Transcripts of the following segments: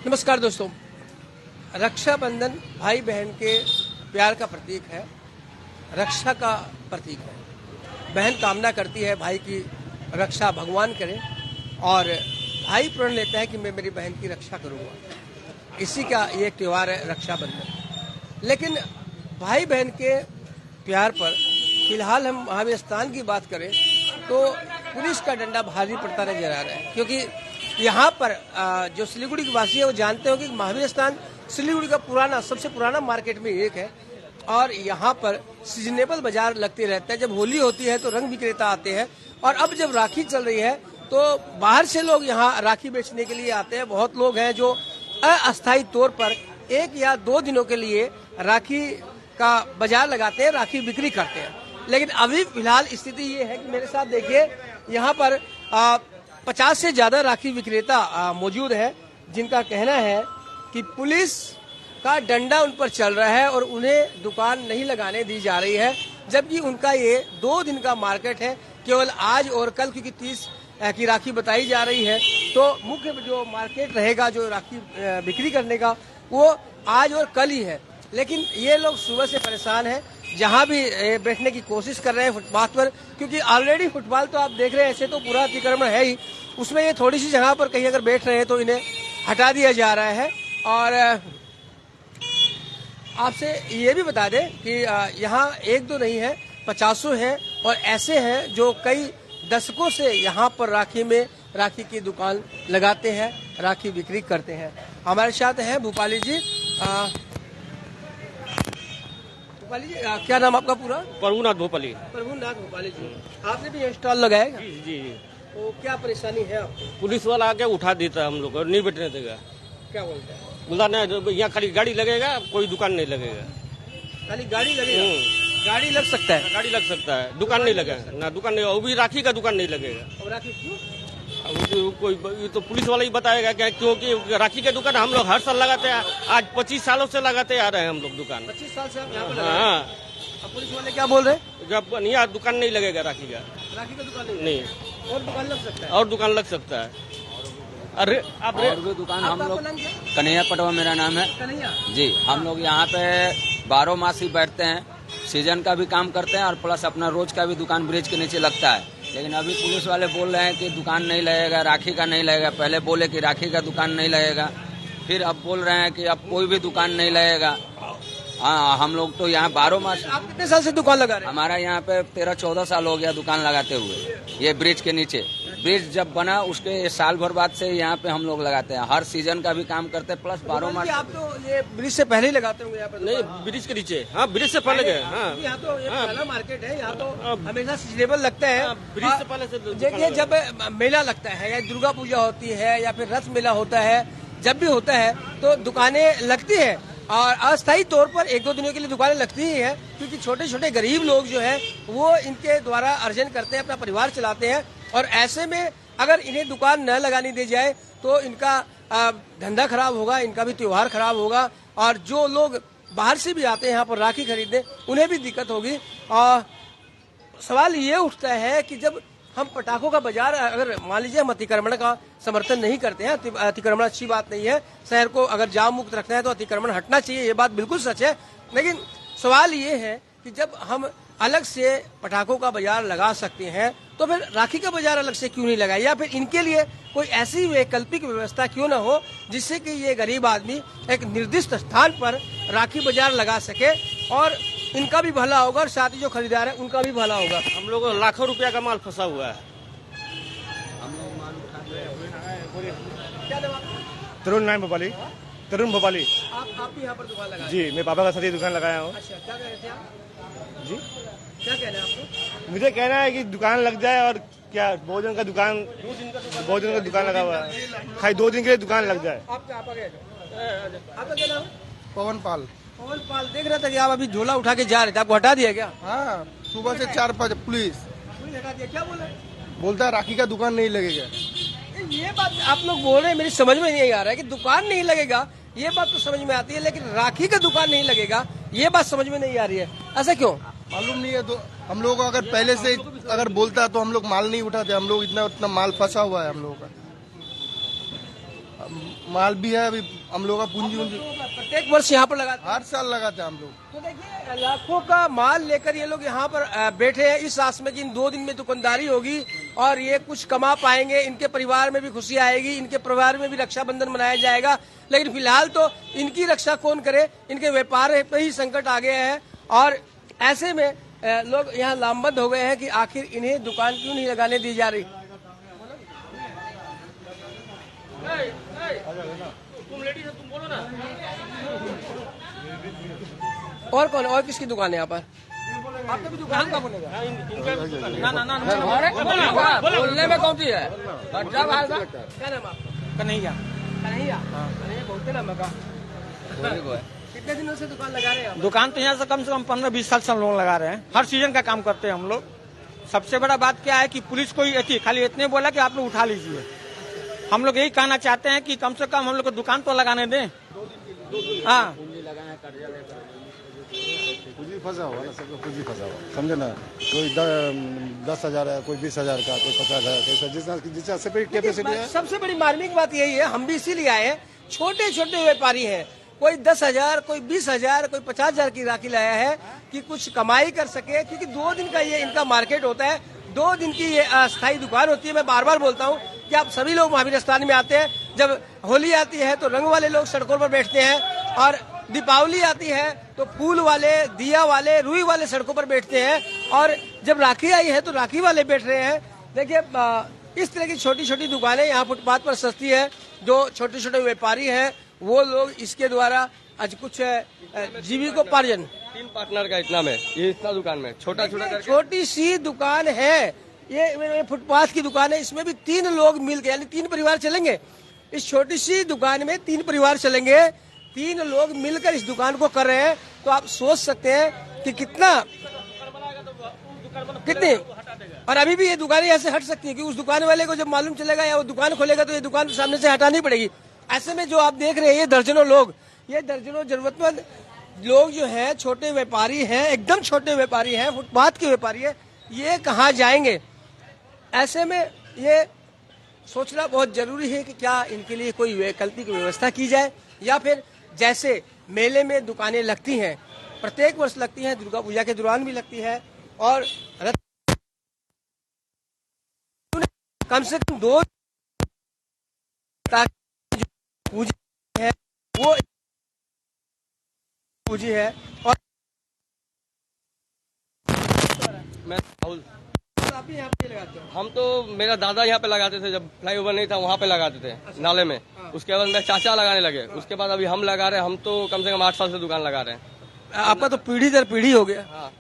नमस्कार दोस्तों, रक्षाबंधन भाई बहन के प्यार का प्रतीक है, रक्षा का प्रतीक है। बहन कामना करती है भाई की रक्षा भगवान करे और भाई प्रण लेता है कि मैं मेरी बहन की रक्षा करूंगा। इसी का ये त्यौहार है रक्षाबंधन। लेकिन भाई बहन के प्यार पर फिलहाल हम महावीर स्थान की बात करें तो पुलिस का डंडा भारी पड़ता नजर आ रहा है, क्योंकि यहाँ पर जो सिलीगुड़ी के वासी है वो जानते हो कि महावीर स्थान सिलीगुड़ी का सबसे पुराना मार्केट में एक है और यहाँ पर सीजनेबल बाजार लगते रहता है। जब होली होती है तो रंग विक्रेता आते हैं और अब जब राखी चल रही है तो बाहर से लोग यहाँ राखी बेचने के लिए आते हैं। बहुत लोग हैं जो अस्थायी तौर पर 1 या 2 दिनों के लिए राखी का बाजार लगाते हैं, राखी बिक्री करते हैं। लेकिन अभी फिलहाल स्थिति ये है कि मेरे साथ देखिए यहाँ पर 50 से ज्यादा राखी विक्रेता मौजूद है, जिनका कहना है कि पुलिस का डंडा उन पर चल रहा है और उन्हें दुकान नहीं लगाने दी जा रही है, जबकि उनका ये 2 दिन का मार्केट है। केवल आज और कल, क्योंकि 30 की राखी बताई जा रही है, तो मुख्य जो मार्केट रहेगा जो राखी बिक्री करने का वो आज और कल ही है। लेकिन ये लोग सुबह से परेशान हैं, जहां भी बैठने की कोशिश कर रहे हैं फुटपाथ पर, क्योंकि ऑलरेडी फुटपाथ तो आप देख रहे हैं ऐसे तो पूरा अतिक्रमण है ही, उसमें ये थोड़ी सी जगह पर कहीं अगर बैठ रहे हैं तो इन्हें हटा दिया जा रहा है। और आपसे ये भी बता दें कि यहाँ 1-2 नहीं है, 50 हैं और ऐसे हैं जो कई दशकों से यहाँ पर राखी की दुकान लगाते हैं, राखी बिक्री करते हैं। हमारे साथ हैं भूपाली जी। भोपाली जी, क्या नाम आपका पूरा? प्रभुनाथ भोपाली। प्रभुनाथ भोपाली जी, आपने भी स्टॉल लगाया है? जी। तो क्या परेशानी है आपको? पुलिस वाला आके उठा देता है हम लोग और नहीं बैठने देगा। क्या बोलता है? बोलता नहीं, यहाँ खाली गाड़ी लगेगा, कोई दुकान नहीं लगेगा। खाली गाड़ी लगेगा? गाड़ी लग सकता है, गाड़ी लग सकता है, दुकान नहीं लगेगा ना, दुकान नहीं। वो भी राखी का दुकान नहीं लगेगा। और राखी क्यों? कोई ये तो पुलिस वाला ही बताएगा क्या, क्योंकि राखी के दुकान हम लोग हर साल लगाते हैं। आज 25 सालों से लगाते आ रहे हैं हम लोग दुकान। 25 साल से आप यहाँ पर लगा? हाँ। अब पुलिस वाले क्या बोल रहे हैं? जब यहाँ दुकान नहीं लगेगा राखी का दुकान नहीं, और दुकान लग सकता है। और दुकान लग सकता है। अरे आप भी दुकान हम लोग कन्हैया पटवा मेरा नाम है कन्हैया जी। हम लोग यहाँ पे 12 मास ही बैठते हैं, सीजन का भी काम करते हैं और प्लस अपना रोज का भी दुकान ब्रिज के नीचे लगता है। लेकिन अभी पुलिस वाले बोल रहे हैं कि दुकान नहीं लगेगा, राखी का नहीं लगेगा। पहले बोले कि राखी का दुकान नहीं लगेगा, फिर अब बोल रहे हैं कि अब कोई भी दुकान नहीं लगेगा। हाँ, हम लोग तो यहाँ 12 मास। आप कितने साल से दुकान लगा रहे हैं? हमारा यहाँ पे 13-14 साल हो गया दुकान लगाते हुए। ये ब्रिज के नीचे, ब्रिज जब बना उसके साल भर बाद से यहाँ पे हम लोग लगाते हैं, हर सीजन का भी काम करते हैं प्लस 12 मास। आप तो ये ब्रिज से पहले ही लगाते होंगे यहाँ पर? नहीं, ब्रिज के नीचे। हाँ, ब्रिज से पहले गए। हाँ, यहाँ तो ये पुराना मार्केट है, यहाँ तो हमेशा सीजनेबल लगता है। ब्रिज से पहले से देखिए, जब मेला लगता है या दुर्गा पूजा होती है या फिर रथ मेला होता है, जब भी होता है तो दुकानें लगती है और अस्थायी तौर पर 1-2 दिनों के लिए दुकानें लगती ही है, क्योंकि छोटे छोटे गरीब लोग जो है वो इनके द्वारा अर्जन करते हैं, अपना परिवार चलाते हैं। और ऐसे में अगर इन्हें दुकान न लगाने दी जाए तो इनका धंधा खराब होगा, इनका भी त्योहार खराब होगा और जो लोग बाहर से भी आते हैं यहाँ पर राखी खरीदने उन्हें भी दिक्कत होगी। और सवाल ये उठता है कि जब हम पटाखों का बाजार, अगर मान लीजिए हम अतिक्रमण का समर्थन नहीं करते हैं, अतिक्रमण अच्छी बात नहीं है, शहर को अगर जाम मुक्त रखना है तो अतिक्रमण हटना चाहिए, ये बात बिल्कुल सच है। लेकिन सवाल ये है कि जब हम अलग से पटाखों का बाजार लगा सकते हैं तो फिर राखी का बाजार अलग से क्यों नहीं लगाए, या फिर इनके लिए कोई ऐसी वैकल्पिक व्यवस्था क्यों न हो जिससे कि ये गरीब आदमी एक निर्दिष्ट स्थान पर राखी बाजार लगा सके और इनका भी भला होगा और साथ ही जो खरीदार है उनका भी भला होगा। हम लोग लाखों रुपया का माल फंसा हुआ है। तरुण नाम भोपाली। तरुण भोपाली। आप भी यहाँ पर दुकान लगाए? जी, मैं पापा का साथ ही दुकान लगाया हूँ। अच्छा, क्या कह रहे थे आप? जी, क्या कहना है आपको? मुझे कहना है कि दुकान लग जाए और क्या भोजन का दुकान लगा हुआ है, खाली 2 दिन के लिए दुकान लग जाए। आपका क्या नाम? पवन पाल। पवन पाल, देख रहा था कि आप अभी झोला उठा के जा रहे थे, आपको हटा दिया क्या? हाँ, सुबह से 4-5 पुलिस हटा दिया। क्या बोला? बोलता है राखी का दुकान नहीं लगेगा। ये बात आप लोग बोल रहे हैं, मेरी समझ में नहीं आ रहा है कि दुकान नहीं लगेगा, ये बात तो समझ में आती है, लेकिन राखी का दुकान नहीं लगेगा ये बात समझ में नहीं आ रही है। ऐसा क्यों? मालूम नहीं है। तो हम लोग अगर पहले से अगर बोलता तो हम लोग माल नहीं उठाते। हम लोग इतना माल फंसा हुआ है हम लोगों का। माल भी है अभी हम लोग का पूंजी उंजी प्रत्येक वर्ष यहाँ पर लगाते हैं। हर साल लगाते हैं हम लोग। तो देखिए लाखों का माल लेकर ये लोग यहाँ पर बैठे हैं इस आस में कि इन 2 दिन में दुकानदारी होगी और ये कुछ कमा पाएंगे, इनके परिवार में भी खुशी आएगी, इनके परिवार में भी रक्षाबंधन मनाया जाएगा। लेकिन फिलहाल तो इनकी रक्षा कौन करे, इनके व्यापार पे ही संकट आ गया है और ऐसे में लोग यहाँ लामबंद हो गए हैं कि आखिर इन्हें दुकान क्यों नहीं लगाने दी जा रही। तुम बोलो ना। और कौन, और किसकी दुकान है यहाँ पर? आपका भी दुकान का बोलेगा? बोलने में कौन सी है? क्या नाम आपका? कन्हैया। कन्हैया। कन्हैया बोलते ना मका। कितने दिनों से दुकान लगा रहे हैं? दुकान तो यहाँ से कम 15-20 साल से हम लोग लगा रहे हैं। हर सीजन का काम करते हैं हम लोग। सबसे बड़ा बात क्या है कि पुलिस को ही खाली इतने बोला कि आप लोग उठा लीजिए। हम लोग यही कहना चाहते हैं कि कम से कम हम लोग को दुकान तो लगाने दें। हाँ, पूंजी फंसा हुआ ना, सबको पूंजी फंसा हुआ, समझे ना। कोई 10,000 है, कोई 20,000 का, कोई 50,000 का, जिसका सेपरेट कैपेसिटी है। सबसे बड़ी मार्मिक बात यही है, हम भी इसीलिए आए हैं। छोटे छोटे व्यापारी हैं, कोई 10,000, कोई 20,000, कोई 50,000 की राखी लाया है कि कुछ कमाई कर सके, क्योंकि 2 दिन का ये इनका मार्केट होता है, 2 दिन की ये अस्थायी दुकान होती है। मैं बार बार बोलता हूँ कि आप सभी लोग महावीर स्थान में आते हैं, जब होली आती है तो रंग वाले लोग सड़कों पर बैठते हैं और दीपावली आती है तो फूल वाले, दिया वाले, रुई वाले सड़कों पर बैठते हैं और जब राखी आई है तो राखी वाले बैठ रहे हैं। देखिए इस तरह की छोटी छोटी दुकानें यहाँ फुटपाथ पर सस्ती है। जो छोटे छोटे व्यापारी हैं वो लोग इसके द्वारा आज कुछ जीविकोपार्जन। 3 पार्टनर का इतना में, ये इतना दुकान में छोटा छोटा छोटी सी दुकान है, ये फुटपाथ की दुकान है, इसमें भी 3 लोग मिलकर यानी 3 परिवार चलेंगे। इस छोटी सी दुकान में 3 परिवार चलेंगे, 3 लोग मिलकर इस दुकान को कर रहे हैं। तो आप सोच सकते हैं कि कितने और अभी भी ये दुकानें ऐसे हट सकती है कि उस दुकान वाले को जब मालूम चलेगा या वो दुकान खोलेगा तो ये दुकान सामने से हटानी पड़ेगी। ऐसे में जो आप देख रहे हैं ये दर्जनों लोग, ये दर्जनों जरूरतमंद लोग जो है, छोटे व्यापारी हैं, एकदम छोटे व्यापारी हैं, फुटपाथ के व्यापारी है, ये कहाँ जाएंगे। ऐसे में ये सोचना बहुत जरूरी है कि क्या इनके लिए कोई वैकल्पिक व्यवस्था की जाए या फिर जैसे मेले में दुकानें लगती हैं, प्रत्येक वर्ष लगती हैं, दुर्गा पूजा के दौरान भी लगती है और कम से कम 2 पूजी है वो पूजी है। और मैं राहुल, आप भी यहाँ पे लगाते हो? हम तो मेरा दादा यहाँ पे लगाते थे, जब फ्लाईओवर नहीं था वहाँ पे लगाते थे नाले में। उसके बाद मेरे चाचा लगाने लगे, उसके बाद अभी हम लगा रहे हैं। हम तो कम से कम 8 साल से दुकान लगा रहे हैं। आपका तो पीढ़ी दर पीढ़ी हो गया। हाँ,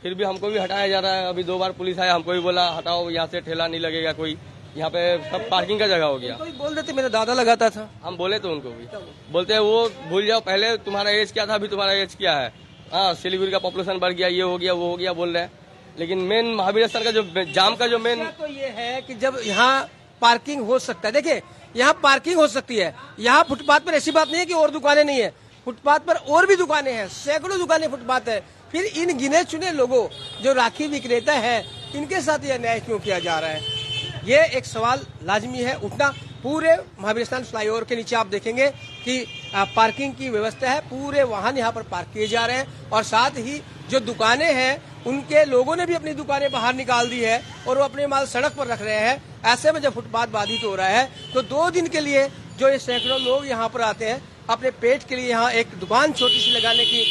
फिर भी हमको भी हटाया जा रहा है। अभी 2 बार पुलिस आया, हमको भी बोला हटाओ, यहाँ से ठेला नहीं लगेगा कोई, यहाँ पे सब पार्किंग का जगह हो गया। कोई बोल देते मेरा दादा लगाता था। हम बोले तो उनको भी बोलते हैं वो भूल जाओ, पहले तुम्हारा एज क्या था, अभी तुम्हारा एज क्या है। हाँ, सिलीगुड़ी का पॉपुलेशन बढ़ गया, ये हो गया, वो हो गया बोल रहे हैं। लेकिन मेन महावीर स्थान का जो जाम का जो मेन तो ये है कि जब यहाँ पार्किंग हो सकता है, देखिए यहाँ पार्किंग हो सकती है, यहाँ फुटपाथ पर ऐसी बात नहीं है कि और दुकानें नहीं है, फुटपाथ पर और भी दुकानें हैं, सैकड़ों दुकानें फुटपाथ है। फिर इन गिने चुने लोगों जो राखी विक्रेता है, इनके साथ यह न्याय क्यों किया जा रहा है, ये एक सवाल लाजमी है उठना। पूरे महावीर स्थान फ्लाईओवर के नीचे आप देखेंगे कि पार्किंग की व्यवस्था है, पूरे वाहन यहाँ पर पार्क किए जा रहे हैं और साथ ही जो दुकानें हैं उनके लोगों ने भी अपनी दुकानें बाहर निकाल दी है और वो अपने माल सड़क पर रख रहे हैं। ऐसे में जब फुटपाथ बाधित हो रहा है तो 2 दिन के लिए जो ये सैकड़ों लोग यहाँ पर आते हैं, अपने पेट के लिए यहाँ एक दुकान छोटी सी लगाने की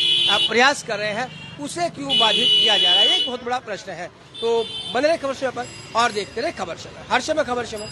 प्रयास कर रहे हैं, उसे क्यों बाधित किया जा रहा है, ये एक बहुत बड़ा प्रश्न है। तो बने रहे खबर समय पर और देखते रहे खबर समय, हर समय खबर समय।